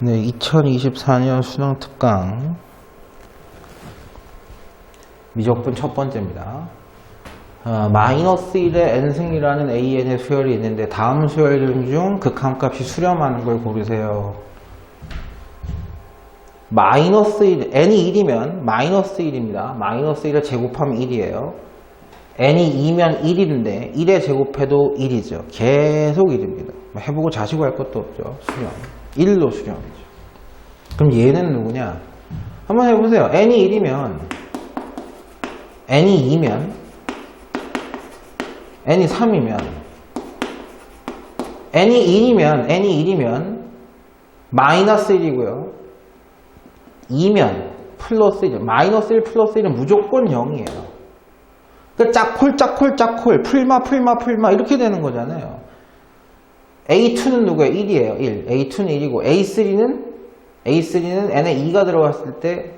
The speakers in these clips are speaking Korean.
네, 2024년 수능 특강 미적분 첫 번째입니다. 마이너스 1의 n승이라는 an의 수열이 있는데 다음 수열 중 극한값이 수렴하는 걸 고르세요. 마이너스 1, n이 1이면 마이너스 1입니다. 마이너스 1을 제곱하면 1이에요. n이 2면 1인데 1에 제곱해도 1이죠. 계속 1입니다. 해보고 자시고 할 것도 없죠. 수렴. 1로 수렴이죠. 그럼 얘는 누구냐? 한번 해보세요. n이 1이면 n이 2면 n이 3이면 n이 1이면 마이너스 1이고요. 2면 플러스 1. 마이너스 1 플러스 1은 무조건 0이에요. 그러니까 짝콜 풀마 이렇게 되는 거잖아요. A2는 누구예요? 1이에요. 1. A2는 1이고 A3는 n에 2가 들어갔을 때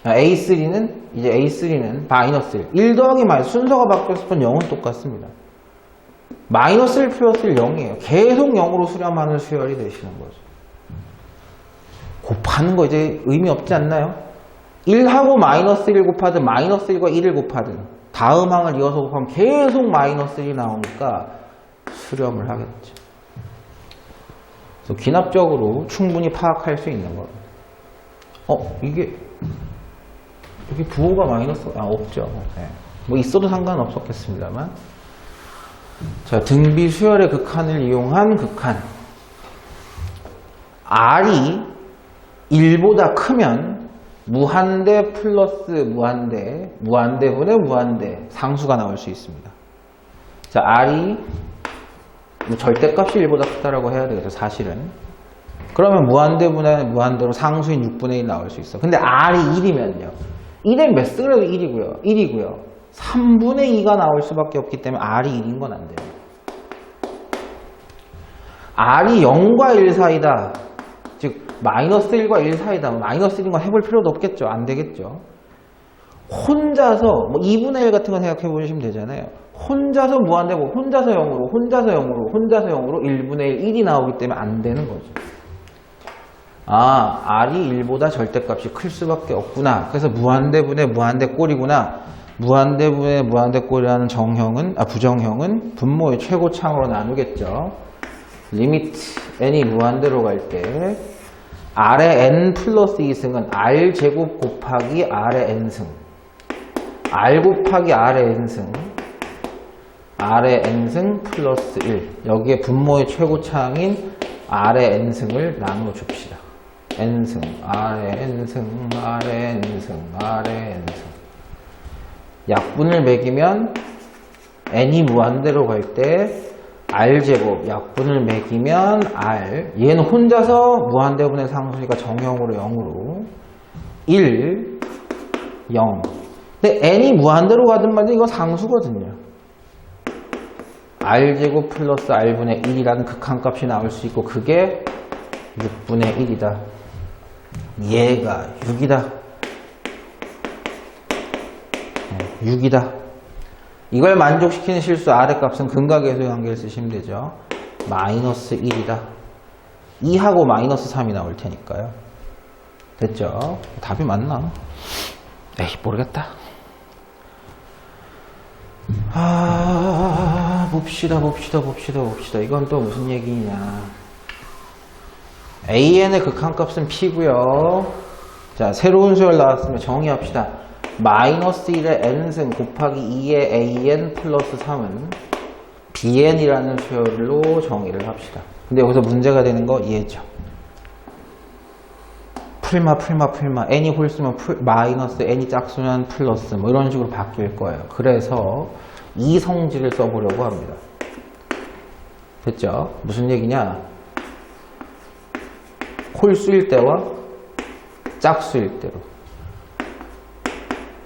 A3는 마이너스 1. 1 더하기 마이너스 순서가 바뀌었을 뿐 0은 똑같습니다. 마이너스 1 플러스 1 0이에요. 계속 0으로 수렴하는 수열이 되시는 거죠. 곱하는 거 이제 의미 없지 않나요? 1하고 마이너스 1 곱하든 마이너스 1과 1을 곱하든 다음 항을 이어서 곱하면 계속 마이너스 1이 나오니까 수렴을 하겠죠. 그래서 귀납적으로 충분히 파악할 수 있는 거예요. 이게 여기 부호가 마이너스 없죠. 네. 뭐 있어도 상관없었겠습니다만. 자, 등비 수열의 극한을 이용한 극한. R이 1보다 크면 무한대 플러스 무한대분의 무한대 상수가 나올 수 있습니다. 자, R이 절대값이 1보다 크다라고 해야 되겠죠, 사실은. 그러면 무한대분의 무한대로 상수인 6분의 1 나올 수 있어. 근데 R이 1이면요. 1에 몇 승이라도 1이고요. 3분의 2가 나올 수밖에 없기 때문에 R이 1인 건 안 돼요. R이 0과 1 사이다. 즉 마이너스 1과 1 사이다. 마이너스 1인 건 해볼 필요도 없겠죠. 안 되겠죠. 혼자서 2분의 1 같은 거 생각해 보시면 되잖아요. 혼자서 무한대고 혼자서 0으로 1분의 1, 1이 나오기 때문에 안 되는 거죠. R이 1보다 절대값이 클 수밖에 없구나. 그래서 무한대분의 무한대꼴이구나. 무한대분의 무한대꼴이라는 부정형은 분모의 최고창으로 나누겠죠. 리미트 n이 무한대로 갈 때 R의 n 플러스 2승은 R제곱 곱하기 R의 n승, R 곱하기 R의 n승, R의 n승 플러스 1. 여기에 분모의 최고차항인 R의 n승을 나누어 줍시다. n승, R의 n승, R의 n승, R의 n승. 약분을 매기면 n이 무한대로 갈 때 R제곱, 약분을 매기면 R. 얘는 혼자서 무한대분의 상수니까 정형으로 0으로 1, 0. 근데 n이 무한대로 가든 말든 이거 상수거든요. R제곱 플러스 R분의 1이라는 극한값이 나올 수 있고 그게 6분의 1이다. 얘가 6이다. 6이다. 이걸 만족시키는 실수 R의 값은 근각계수의 관계를 쓰시면 되죠. 마이너스 1이다. 2하고 마이너스 3이 나올 테니까요. 됐죠? 답이 맞나? 에이, 모르겠다. 봅시다. 이건 또 무슨 얘기냐. AN의 극한값은 P고요. 자, 새로운 수열 나왔으면 정의합시다. 마이너스 1의 n승 곱하기 2의 an 플러스 3은 bn이라는 수열로 정의를 합시다. 근데 여기서 문제가 되는 거 얘죠. 풀마 n이 홀수면 마이너스 n이 짝수면 플러스 뭐 이런 식으로 바뀔 거예요. 그래서 이 성질을 써보려고 합니다. 됐죠? 무슨 얘기냐? 홀수일 때와 짝수일 때로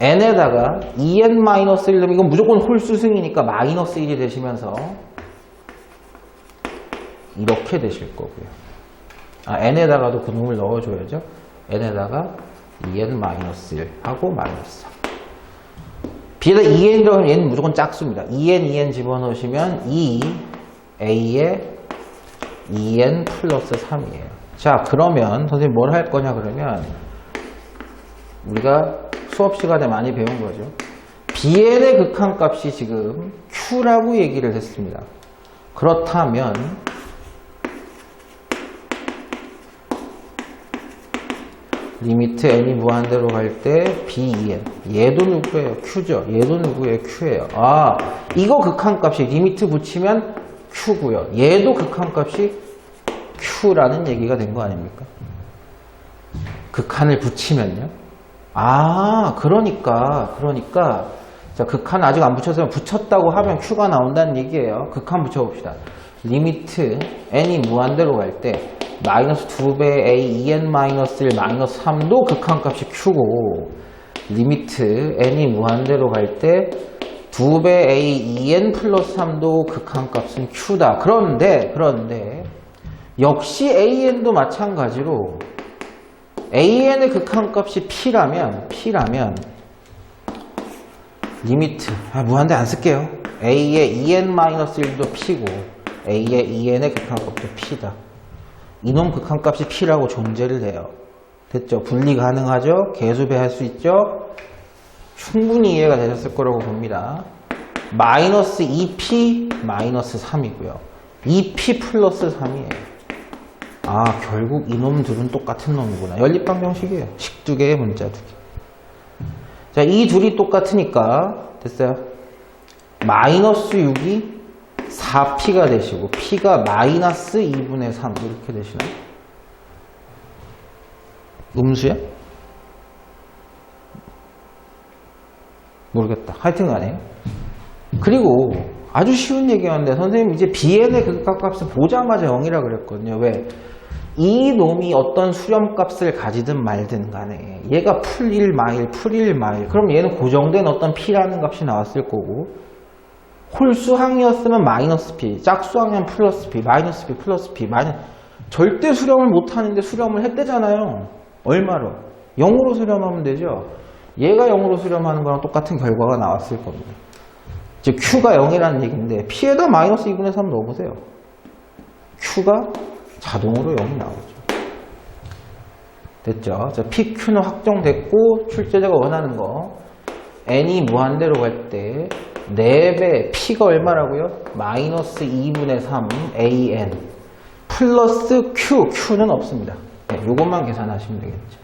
n에다가 2n-1 넣으면 이건 무조건 홀수승이니까 마이너스 1이 되시면서 이렇게 되실 거고요. n에다가도 그 놈을 넣어줘야죠. n에다가 2n-1 하고 마이너스 3. b에다 2n 들어가면 얘는 무조건 짝수입니다. 2n 집어넣으시면 2a에 2n 플러스 3이에요. 자, 그러면 선생님 뭘 할 거냐 그러면 우리가 수업 시간에 많이 배운 거죠. bn의 극한값이 지금 q라고 얘기를 했습니다. 그렇다면 리미트 n이 무한대로 갈 때 ben 얘도 누구예요? q죠. 얘도 누구예요? q예요. 아, 이거 극한값이 리미트 붙이면 q고요. 얘도 극한값이 q라는 얘기가 된 거 아닙니까? 극한을 붙이면요. 아, 그러니까 자, 극한 아직 안 붙였으면 붙였다고 하면 q가 나온다는 얘기예요. 극한 붙여봅시다. 리미트 n이 무한대로 갈 때 마이너스 2배 a 2n 마이너스 1 마이너스 3도 극한값이 q고 리미트 n이 무한대로 갈 때 2배 a 2n 플러스 3도 극한값은 q다. 그런데 역시 an도 마찬가지로 an의 극한값이 p라면 리미트 무한대 안 쓸게요. a의 2n-1도 p고 a의 2n의 극한값도 p다. 이놈 극한값이 p라고 존재를 해요. 됐죠? 분리 가능하죠? 개수배할 수 있죠? 충분히 이해가 되셨을 거라고 봅니다. 마이너스 2p 마이너스 3이고요. 2p 플러스 3이에요. 아, 결국 이놈들은 똑같은 놈이구나. 연립방 정식이에요. 식 두 개에 문자 두 개. 자, 이 둘이 똑같으니까 됐어요? 마이너스 6이 4p가 되시고 p가 마이너스 2분의 3 이렇게 되시나요? 음수야? 모르겠다. 하여튼 간에. 그리고 아주 쉬운 얘기였는데 선생님 이제 bn의 극한값을 보자마자 0이라 그랬거든요. 왜? 이 놈이 어떤 수렴값을 가지든 말든 간에 얘가 풀1 마일 그럼 얘는 고정된 어떤 p라는 값이 나왔을 거고 홀수항이었으면 마이너스 p, 짝수항이면 플러스 p, 마이너스 p, 플러스 p, 절대 수렴을 못하는데 수렴을 했대잖아요. 얼마로? 0으로 수렴하면 되죠. 얘가 0으로 수렴하는 거랑 똑같은 결과가 나왔을 겁니다. 즉 q가 0이라는 얘기인데 p에다 마이너스 2분의 3 넣어보세요. q가 자동으로 0이 나오죠. 됐죠? 자, PQ는 확정됐고 출제자가 원하는 거 n이 무한대로 갈 때 4배 P가 얼마라고요? 마이너스 2분의 3 AN 플러스 Q는 없습니다. 네, 요것만 계산하시면 되겠죠.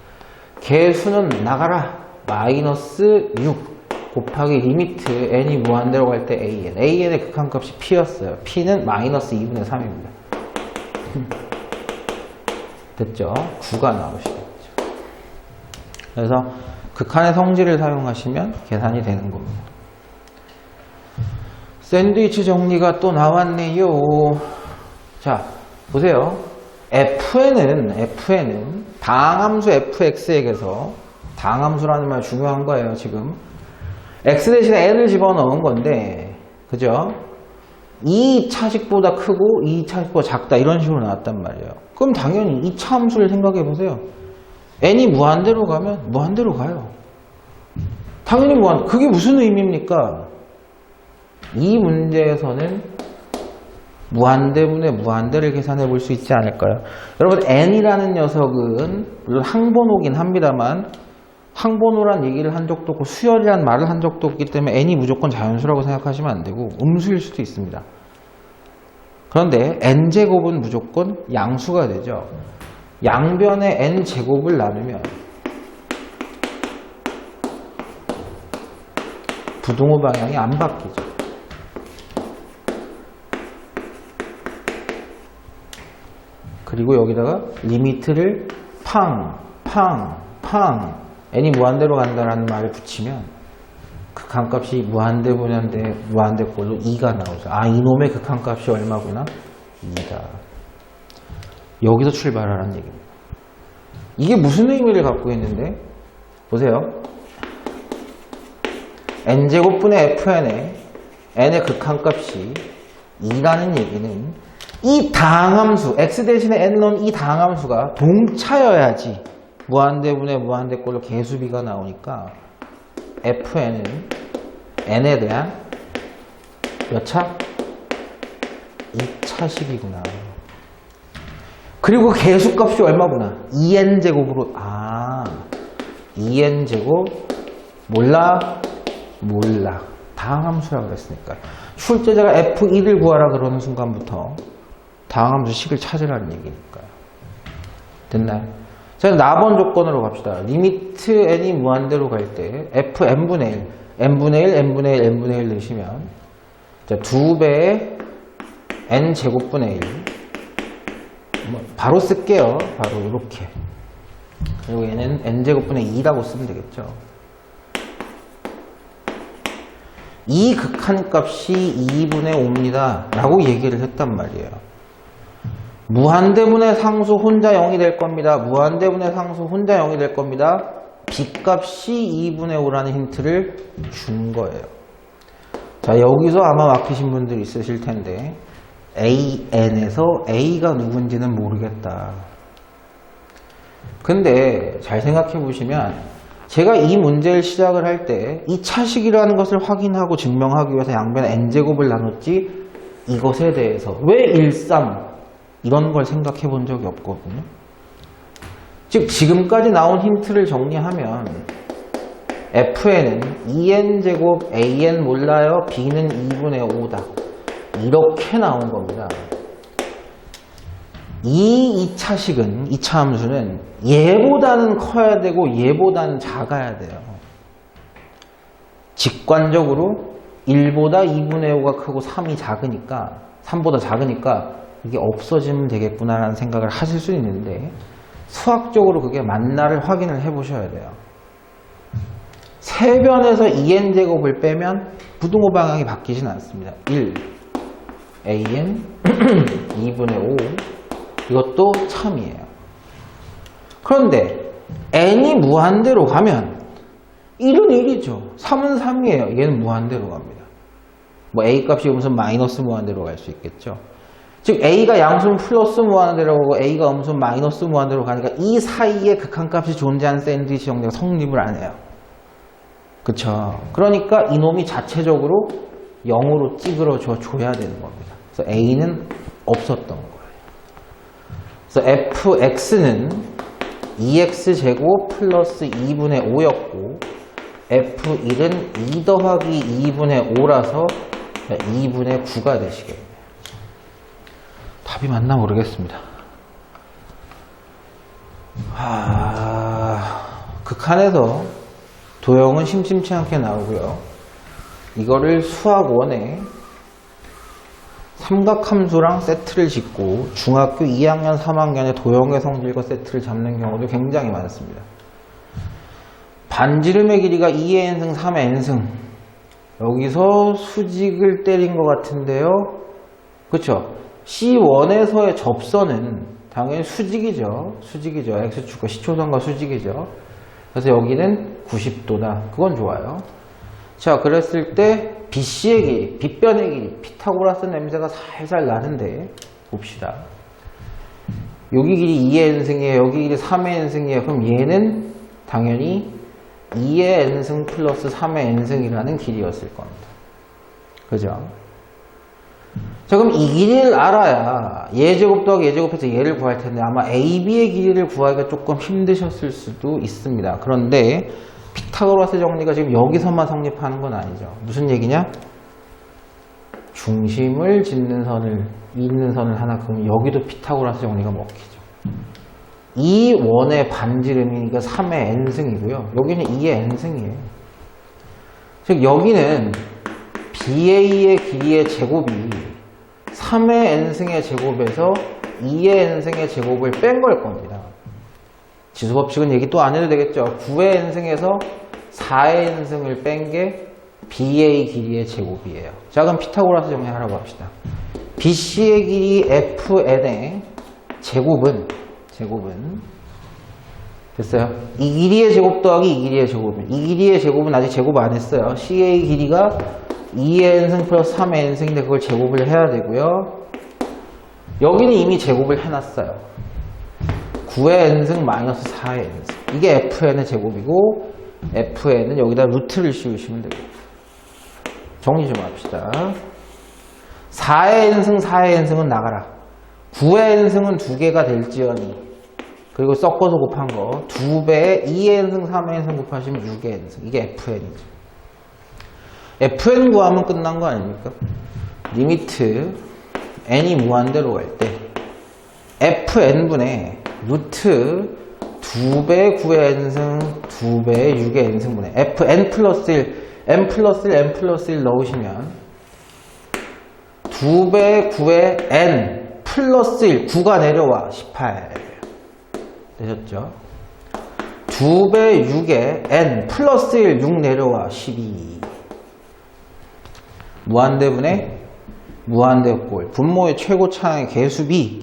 개수는 나가라. 마이너스 6 곱하기 리미트 n이 무한대로 갈 때 AN의 극한값이 P였어요. P는 마이너스 2분의 3입니다. 됐죠? 9가 나오시겠죠. 그래서 극한의 성질을 사용하시면 계산이 되는 겁니다. 샌드위치 정리가 또 나왔네요. 자, 보세요. fn은 당함수 fx에게서 당함수라는 말 중요한 거예요, 지금. x 대신에 n을 집어넣은 건데, 그죠? 이 차식보다 크고 이 차식보다 작다 이런 식으로 나왔단 말이에요. 그럼 당연히 이 차 함수를 생각해 보세요. n이 무한대로 가면 무한대로 가요. 당연히 무한대. 그게 무슨 의미입니까? 이 문제에서는 무한대분의 무한대를 계산해 볼 수 있지 않을까요? 여러분 n이라는 녀석은 물론 항번호긴 합니다만 항번호란 얘기를 한 적도 없고 수열이란 말을 한 적도 없기 때문에 n이 무조건 자연수라고 생각하시면 안 되고 음수일 수도 있습니다. 그런데 n제곱은 무조건 양수가 되죠. 양변의 n제곱을 나누면 부등호 방향이 안 바뀌죠. 그리고 여기다가 리미트를 n이 무한대로 간다라는 말을 붙이면 극한값이 무한대꼴로 2가 나오죠. 아, 이놈의 극한값이 얼마구나? 2다. 여기서 출발하라는 얘기입니다. 이게 무슨 의미를 갖고 있는데? 보세요. n제곱분의 fn의 n의 극한값이 2라는 얘기는 이 당함수, x 대신에 n 넣은 이 당함수가 동차여야지 무한대분의 무한대꼴로 개수비가 나오니까 fn은 n에 대한 몇 차? 2차식이구나. 그리고 개수값이 얼마구나? 2n제곱으로 2n제곱 몰라? 다항함수라고 그랬으니까 출제자가 f1을 구하라 그러는 순간부터 다항함수 식을 찾으라는 얘기니까요. 됐나요? 자, 4번 조건으로 갑시다. 리미트 n이 무한대로 갈 때 fn분의 1, n분의 1, n분의 1, n분의 1 넣으시면 자, 2배의 n제곱분의 1 바로 쓸게요. 바로 이렇게. 그리고 얘는 n제곱분의 2라고 쓰면 되겠죠. 이 극한값이 2분의 5입니다. 라고 얘기를 했단 말이에요. 무한대분의 상수 혼자 0이 될 겁니다. 무한대분의 상수 혼자 0이 될 겁니다. b값이 2분의 5라는 힌트를 준 거예요. 자, 여기서 아마 막히신 분들 있으실 텐데 AN에서 A가 누군지는 모르겠다. 근데 잘 생각해 보시면 제가 이 문제를 시작을 할 때 이 차식이라는 것을 확인하고 증명하기 위해서 양변에 n제곱을 나눴지 이것에 대해서 왜 1, 3 이런 걸 생각해 본 적이 없거든요. 즉 지금까지 나온 힌트를 정리하면 fn은 2n제곱 an 몰라요. b는 2분의 5다. 이렇게 나온 겁니다. 이 2차식은 2차 함수는 얘보다는 커야 되고 얘보다는 작아야 돼요. 직관적으로 1보다 2분의 5가 크고 3이 작으니까 3보다 작으니까 이게 없어지면 되겠구나라는 생각을 하실 수 있는데 수학적으로 그게 맞나를 확인을 해 보셔야 돼요. 세변에서 2n제곱을 빼면 부등호 방향이 바뀌진 않습니다. 1 an 2분의 5 이것도 참이에요. 그런데 n이 무한대로 가면 1은 1이죠. 3은 3이에요. 얘는 무한대로 갑니다. 뭐 a 값이 음수는 마이너스 무한대로 갈 수 있겠죠. 즉 a가 양수는 플러스 무한대로 가고 a가 음수는 마이너스 무한대로 가니까 이 사이에 극한값이 존재하는 샌드위치 정리가 성립을 안 해요. 그쵸? 그러니까 이놈이 자체적으로 0으로 찌그러져 줘야 되는 겁니다. 그래서 a는 없었던 거예요. 그래서 fx는 2x제곱 플러스 2분의 5였고 f1은 2 더하기 2분의 5라서 2분의 9가 되시겠네요. 답이 맞나 모르겠습니다. 극한에서 도형은 심심치 않게 나오고요. 이거를 수학 1에 삼각함수랑 세트를 짓고 중학교 2학년, 3학년에 도형의 성질과 세트를 잡는 경우도 굉장히 많습니다. 반지름의 길이가 2의 n승, 3의 n승. 여기서 수직을 때린 것 같은데요. 그쵸? C1에서의 접선은 당연히 수직이죠. X축과 시초선과 수직이죠. 그래서 여기는 90도다. 그건 좋아요. 자, 그랬을 때 BC의 길이, 빗변의 길이, 피타고라스 냄새가 살살 나는데 봅시다. 여기 길이 2의 n승이에요. 여기 길이 3의 n승이에요. 그럼 얘는 당연히 2의 n승 플러스 3의 n승이라는 길이었을 겁니다. 그죠? 자, 그럼 이 길이를 알아야 얘제곱 더하기 얘제곱해서 얘를 구할 텐데 아마 AB의 길이를 구하기가 조금 힘드셨을 수도 있습니다. 그런데 피타고라스 정리가 지금 여기서만 성립하는 건 아니죠. 무슨 얘기냐? 중심을 잇는 선을 하나 그으면 여기도 피타고라스 정리가 먹히죠. 이 원의 반지름이 3의 n승이고요. 여기는 2의 n승이에요. 즉 여기는 BA의 길이의 제곱이 3의 n승의 제곱에서 2의 n승의 제곱을 뺀 걸 겁니다. 지수법칙은 얘기 또 안 해도 되겠죠. 9의 n승에서 4의 n승을 뺀 게 BA 길이의 제곱이에요. 자, 그럼 피타고라스 정리하라고 합시다. BC의 길이 FN의 제곱은 됐어요? 이 길이의 제곱 더하기 이 길이의 제곱은 이 길이의 제곱은 아직 제곱 안 했어요. CA 길이가 2의 n승 플러스 3의 n승인데 그걸 제곱을 해야 되고요. 여기는 이미 제곱을 해놨어요. 9의 n승 마이너스 4의 n승. 이게 fn의 제곱이고 fn은 여기다 루트를 씌우시면 됩니다. 정리 좀 합시다. 4의 n승 4의 n승은 나가라. 9의 n승은 2개가 될지언이, 그리고 섞어서 곱한 거 2배에 2의 n승, 3의 n승 곱하시면 6의 n승. 이게 fn이죠. fn 구하면 끝난 거 아닙니까? 리미트 n이 무한대로 갈 때 fn분의 루트 2배 9의 n승, 2배 6의 n승분의 fn 플러스 1, n 플러스 1, n 플러스 1 넣으시면 2배 9의 n 플러스 1, 9가 내려와 18 되셨죠? 2배 6의 n 플러스 1, 6 내려와 12. 무한대분의 무한대꼴. 분모의 최고차항의 개수비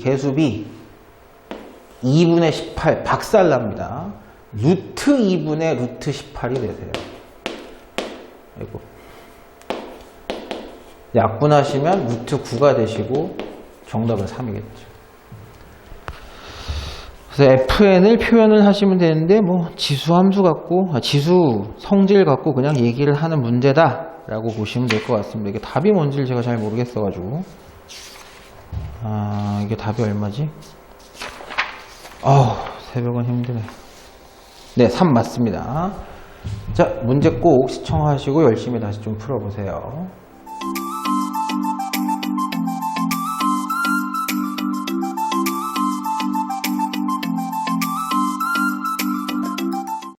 2분의 18 박살납니다. 루트 2분의 루트 18이 되세요. 아이고. 약분하시면 루트 9가 되시고 정답은 3이겠죠. 그래서 fn을 표현을 하시면 되는데 뭐 지수 함수 갖고 지수 성질 갖고 그냥 얘기를 하는 문제다 라고 보시면 될 것 같습니다. 이게 답이 뭔지를 제가 잘 모르겠어 가지고 이게 답이 얼마지? 새벽은 힘드네. 네, 3 맞습니다. 자, 문제 꼭 시청하시고 열심히 다시 좀 풀어보세요.